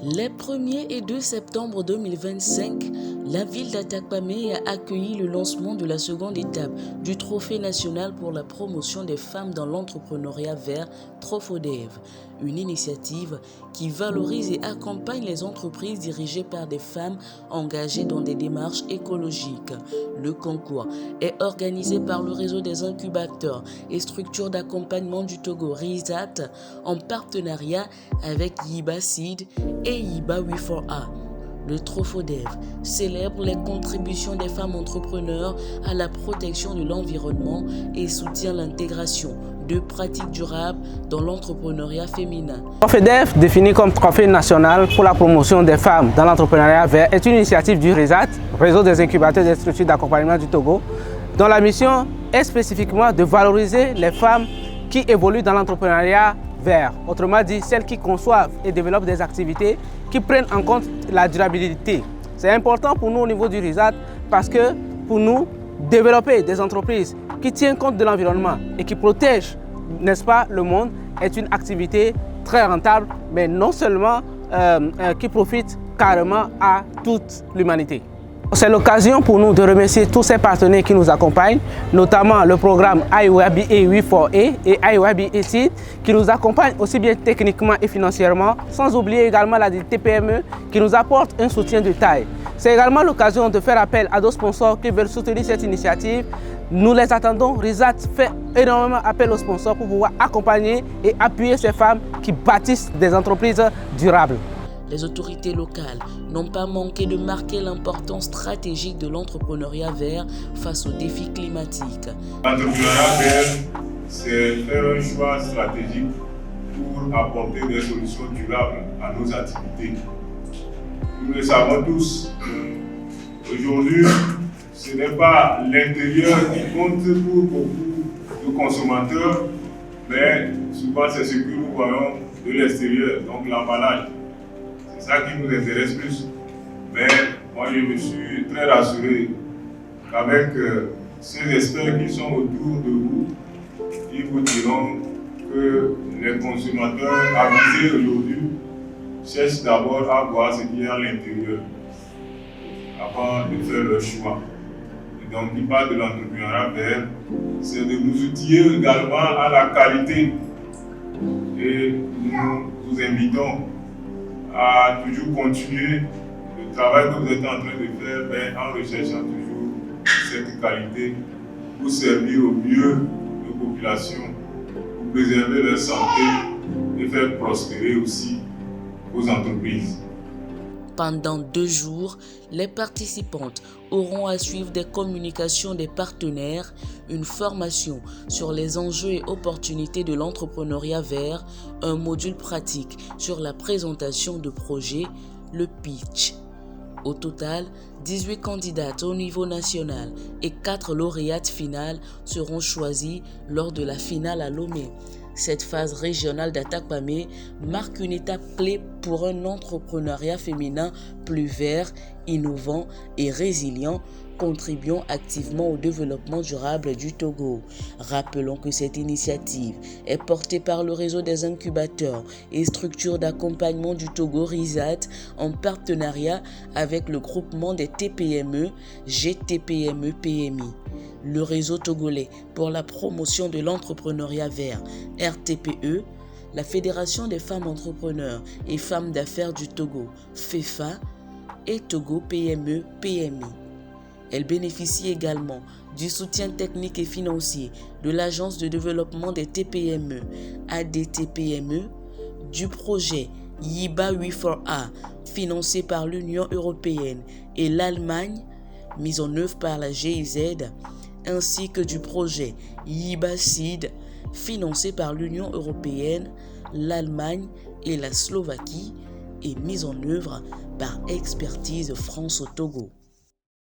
Les 1er et 2 septembre 2025, la ville d'Atakpamé a accueilli le lancement de la seconde étape du Trophée national pour la promotion des femmes dans l'entrepreneuriat vert Trofodev, une initiative qui valorise et accompagne les entreprises dirigées par des femmes engagées dans des démarches écologiques. Le concours est organisé par le réseau des incubateurs et structures d'accompagnement du Togo RISAT en partenariat avec Yiba Seed et Yiba We4A. Le Trofodev célèbre les contributions des femmes entrepreneurs à la protection de l'environnement et soutient l'intégration de pratiques durables dans l'entrepreneuriat féminin. Le Trofodev, défini comme Trophée national pour la promotion des femmes dans l'entrepreneuriat vert, est une initiative du RISAT, Réseau des incubateurs et des structures d'accompagnement du Togo, dont la mission est spécifiquement de valoriser les femmes qui évoluent dans l'entrepreneuriat vert, autrement dit celles qui conçoivent et développent des activités qui prennent en compte la durabilité. C'est important pour nous au niveau du RISAT parce que pour nous, développer des entreprises qui tiennent compte de l'environnement et qui protègent, n'est-ce pas, le monde est une activité très rentable, mais non seulement qui profite carrément à toute l'humanité. C'est l'occasion pour nous de remercier tous ces partenaires qui nous accompagnent, notamment le programme IYBA We4A et IYBA Seed qui nous accompagnent aussi bien techniquement et financièrement, sans oublier également la TPME qui nous apporte un soutien de taille. C'est également l'occasion de faire appel à d'autres sponsors qui veulent soutenir cette initiative. Nous les attendons. RISAT fait énormément appel aux sponsors pour pouvoir accompagner et appuyer ces femmes qui bâtissent des entreprises durables. Les autorités locales n'ont pas manqué de marquer l'importance stratégique de l'entrepreneuriat vert face aux défis climatiques. L'entrepreneuriat vert, c'est faire un choix stratégique pour apporter des solutions durables à nos activités. Nous le savons tous, aujourd'hui, ce n'est pas l'intérieur qui compte pour beaucoup de consommateurs, mais souvent c'est ce que nous voyons de l'extérieur, donc l'emballage. C'est ça qui nous intéresse plus. Mais moi, je me suis très rassuré qu'avec ces experts qui sont autour de vous, ils vous diront que les consommateurs avisés aujourd'hui cherchent d'abord à voir ce qu'il y a à l'intérieur avant de faire leur choix. Et donc, ils parlent de l'entrepreneuriat vert, c'est de nous outiller également à la qualité. Et nous vous invitons à toujours continuer le travail que vous êtes en train de faire, mais en recherchant toujours cette qualité pour servir au mieux nos populations, pour préserver leur santé et faire prospérer aussi vos entreprises. Pendant 2 jours, les participantes auront à suivre des communications des partenaires, une formation sur les enjeux et opportunités de l'entrepreneuriat vert, un module pratique sur la présentation de projets, le pitch. Au total, 18 candidates au niveau national et 4 lauréates finales seront choisies lors de la finale à Lomé. Cette phase régionale d'Atakpamé marque une étape clé pour un entrepreneuriat féminin plus vert, innovant et résilient, contribuant activement au développement durable du Togo. Rappelons que cette initiative est portée par le réseau des incubateurs et structures d'accompagnement du Togo RISAT en partenariat avec le groupement des TPME GTPME-PMI. Le réseau togolais pour la promotion de l'entrepreneuriat vert, RTPE, la Fédération des femmes entrepreneurs et femmes d'affaires du Togo, FEFA, et Togo PME-PMI. Elle bénéficie également du soutien technique et financier de l'Agence de développement des TPME, ADTPME, du projet Yiba We4A, financé par l'Union européenne et l'Allemagne, mis en œuvre par la GIZ, ainsi que du projet Yiba Seed, financé par l'Union européenne, l'Allemagne et la Slovaquie, et mis en œuvre par Expertise France au Togo.